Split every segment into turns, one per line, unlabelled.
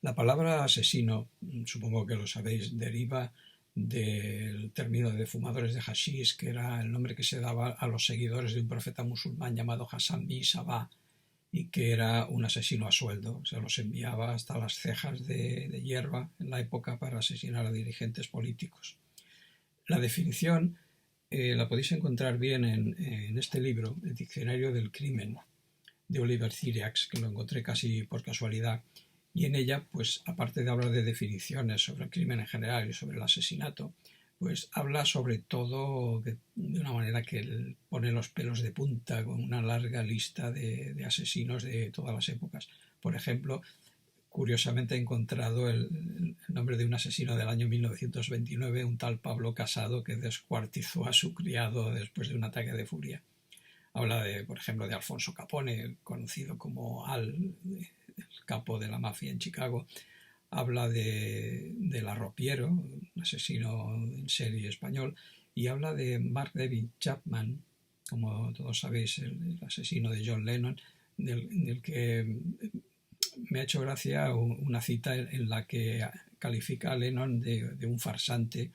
La palabra asesino, supongo que lo sabéis, deriva del término de fumadores de hashish, que era el nombre que se daba a los seguidores de un profeta musulmán llamado Hassan bin Sabah, y que era un asesino a sueldo. Se los enviaba hasta las cejas de hierba en la época para asesinar a dirigentes políticos. La definición la podéis encontrar bien en este libro, el Diccionario del Crimen, de Oliver Syriax, que lo encontré casi por casualidad, y en ella, pues aparte de hablar de definiciones sobre el crimen en general y sobre el asesinato, pues habla sobre todo de una manera que pone los pelos de punta con una larga lista de asesinos de todas las épocas. Por ejemplo, curiosamente he encontrado el nombre de un asesino del año 1929, un tal Pablo Casado, que descuartizó a su criado después de un ataque de furia. Habla por ejemplo, de Alfonso Capone, conocido como Al, el capo de la mafia en Chicago. Habla del arropiero, un asesino en serie español, y habla de Mark David Chapman, como todos sabéis, el asesino de John Lennon, del que me ha hecho gracia una cita en la que califica a Lennon de un farsante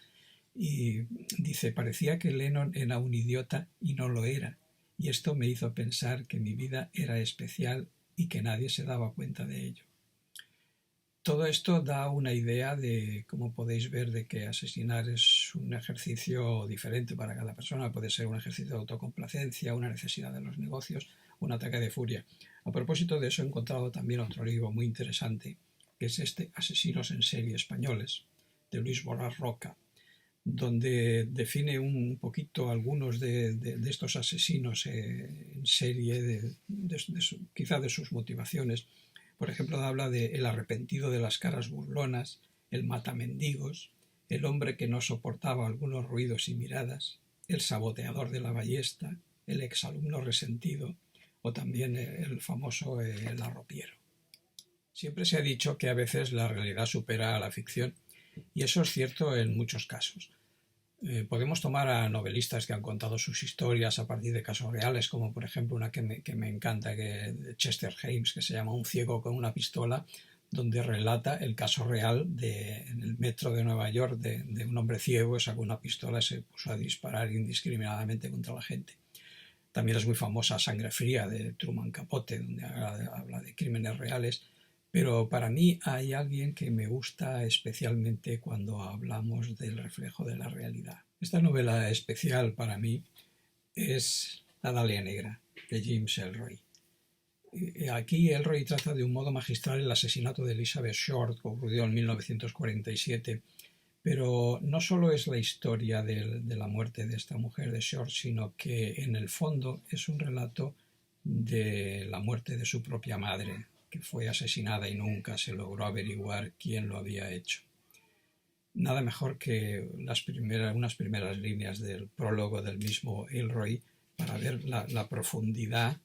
y dice: parecía que Lennon era un idiota y no lo era, y esto me hizo pensar que mi vida era especial y que nadie se daba cuenta de ello. Todo esto da una idea de, como podéis ver, de que asesinar es un ejercicio diferente para cada persona. Puede ser un ejercicio de autocomplacencia, una necesidad de los negocios, un ataque de furia. A propósito de eso, he encontrado también otro libro muy interesante, que es este Asesinos en serie españoles, de Luis Borrás Roca, donde define un poquito algunos de estos asesinos en serie, quizá de sus motivaciones. Por ejemplo, habla de el arrepentido de las caras burlonas, el matamendigos, el hombre que no soportaba algunos ruidos y miradas, el saboteador de la ballesta, el exalumno resentido o también el famoso el arropiero. Siempre se ha dicho que a veces la realidad supera a la ficción, y eso es cierto en muchos casos. Podemos tomar a novelistas que han contado sus historias a partir de casos reales, como por ejemplo una que me encanta, de Chester James, que se llama Un ciego con una pistola, donde relata el caso real en el metro de Nueva York de un hombre ciego que sacó una pistola y se puso a disparar indiscriminadamente contra la gente. También es muy famosa Sangre Fría, de Truman Capote, donde habla de crímenes reales. Pero para mí hay alguien que me gusta especialmente cuando hablamos del reflejo de la realidad. Esta novela especial para mí es La Dalia Negra, de James Ellroy. Aquí Ellroy trata de un modo magistral el asesinato de Elizabeth Short, que ocurrió en 1947, pero no solo es la historia de la muerte de esta mujer de Short, sino que en el fondo es un relato de la muerte de su propia madre, que fue asesinada y nunca se logró averiguar quién lo había hecho. Nada mejor que unas primeras líneas del prólogo del mismo Ellroy para ver la profundidad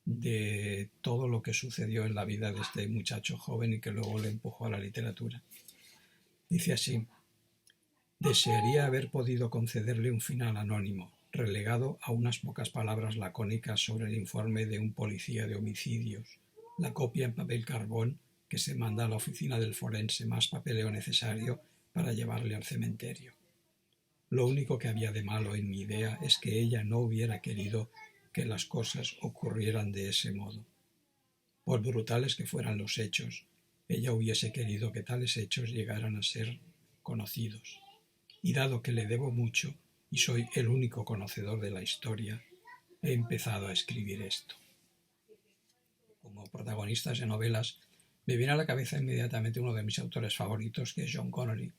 de todo lo que sucedió en la vida de este muchacho joven y que luego le empujó a la literatura. Dice así: desearía haber podido concederle un final anónimo, relegado a unas pocas palabras lacónicas sobre el informe de un policía de homicidios, la copia en papel carbón que se manda a la oficina del forense, más papeleo necesario para llevarle al cementerio. Lo único que había de malo en mi idea es que ella no hubiera querido que las cosas ocurrieran de ese modo. Por brutales que fueran los hechos, ella hubiese querido que tales hechos llegaran a ser conocidos. Y dado que le debo mucho y soy el único conocedor de la historia, he empezado a escribir esto. Como protagonistas de novelas, me viene a la cabeza inmediatamente uno de mis autores favoritos, que es John Connolly.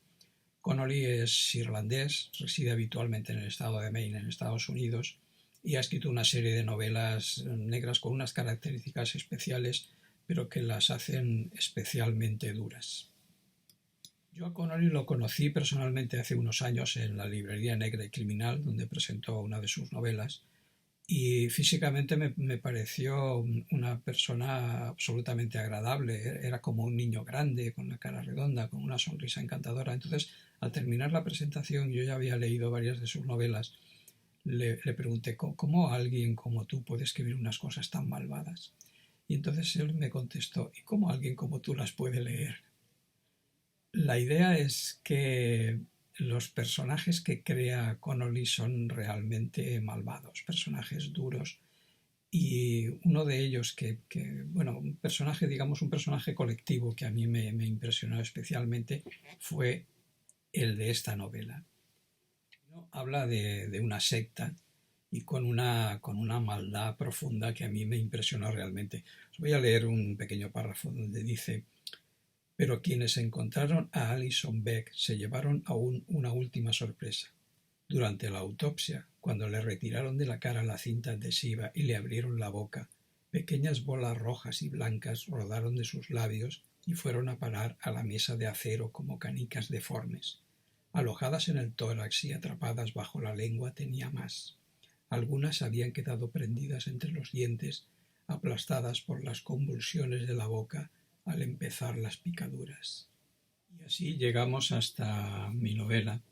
Connolly es irlandés, reside habitualmente en el estado de Maine, en Estados Unidos, y ha escrito una serie de novelas negras con unas características especiales, pero que las hacen especialmente duras. Yo a Connolly lo conocí personalmente hace unos años en la librería Negra y Criminal, donde presentó una de sus novelas, y físicamente me pareció una persona absolutamente agradable. Era como un niño grande, con la cara redonda, con una sonrisa encantadora. Entonces, al terminar la presentación, yo ya había leído varias de sus novelas. Le pregunté: ¿cómo alguien como tú puede escribir unas cosas tan malvadas? Y entonces él me contestó: ¿y cómo alguien como tú las puede leer? La idea es que los personajes que crea Connolly son realmente malvados, personajes duros, y uno de ellos bueno, un personaje, digamos, un personaje colectivo que a mí me impresionó especialmente fue el de esta novela. Habla de una secta y con una maldad profunda que a mí me impresionó realmente. Os voy a leer un pequeño párrafo donde dice: pero quienes encontraron a Alison Beck se llevaron aún una última sorpresa. Durante la autopsia, cuando le retiraron de la cara la cinta adhesiva y le abrieron la boca, pequeñas bolas rojas y blancas rodaron de sus labios y fueron a parar a la mesa de acero como canicas deformes. Alojadas en el tórax y atrapadas bajo la lengua tenía más. Algunas habían quedado prendidas entre los dientes, aplastadas por las convulsiones de la boca al empezar las picaduras. Y así llegamos hasta mi novela,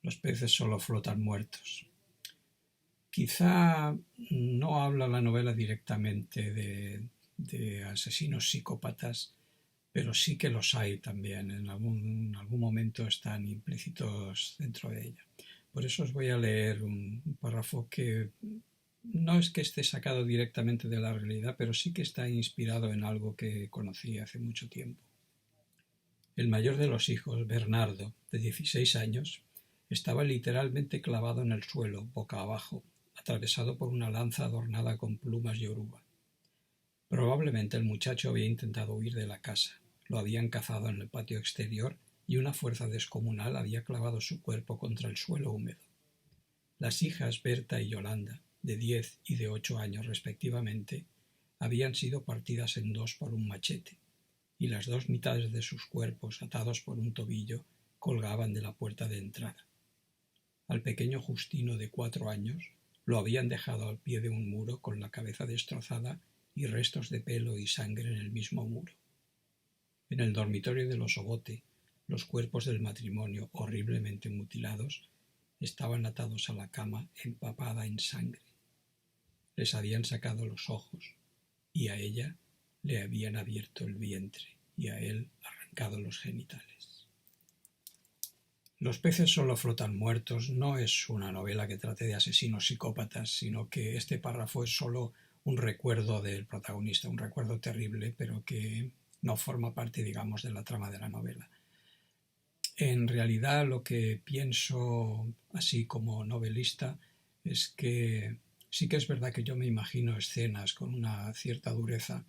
Los peces solo flotan muertos. Quizá no habla la novela directamente de asesinos psicópatas, pero sí que los hay también. En algún momento están implícitos dentro de ella. Por eso os voy a leer un párrafo que no es que esté sacado directamente de la realidad, pero sí que está inspirado en algo que conocí hace mucho tiempo. El mayor de los hijos, Bernardo, de 16 años, estaba literalmente clavado en el suelo, boca abajo, atravesado por una lanza adornada con plumas y oruga. Probablemente el muchacho había intentado huir de la casa. Lo habían cazado en el patio exterior y una fuerza descomunal había clavado su cuerpo contra el suelo húmedo. Las hijas Berta y Yolanda, de 10 y de 8 años respectivamente, habían sido partidas en dos por un machete, y las dos mitades de sus cuerpos, atados por un tobillo, colgaban de la puerta de entrada. Al pequeño Justino de 4 años lo habían dejado al pie de un muro con la cabeza destrozada y restos de pelo y sangre en el mismo muro. En el dormitorio de los Obote, los cuerpos del matrimonio, horriblemente mutilados, estaban atados a la cama empapada en sangre. Les habían sacado los ojos, y a ella le habían abierto el vientre, y a él arrancado los genitales. Los peces solo flotan muertos no es una novela que trate de asesinos psicópatas, sino que este párrafo es solo un recuerdo del protagonista, un recuerdo terrible, pero que no forma parte, digamos, de la trama de la novela. En realidad, lo que pienso, así como novelista, es que sí que es verdad que yo me imagino escenas con una cierta dureza,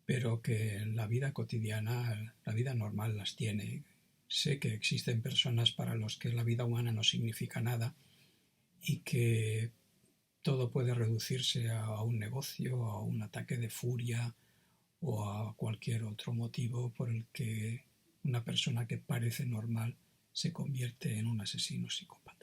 pero que en la vida cotidiana, la vida normal las tiene. Sé que existen personas para los que la vida humana no significa nada y que todo puede reducirse a un negocio, a un ataque de furia o a cualquier otro motivo por el que una persona que parece normal se convierte en un asesino psicópata.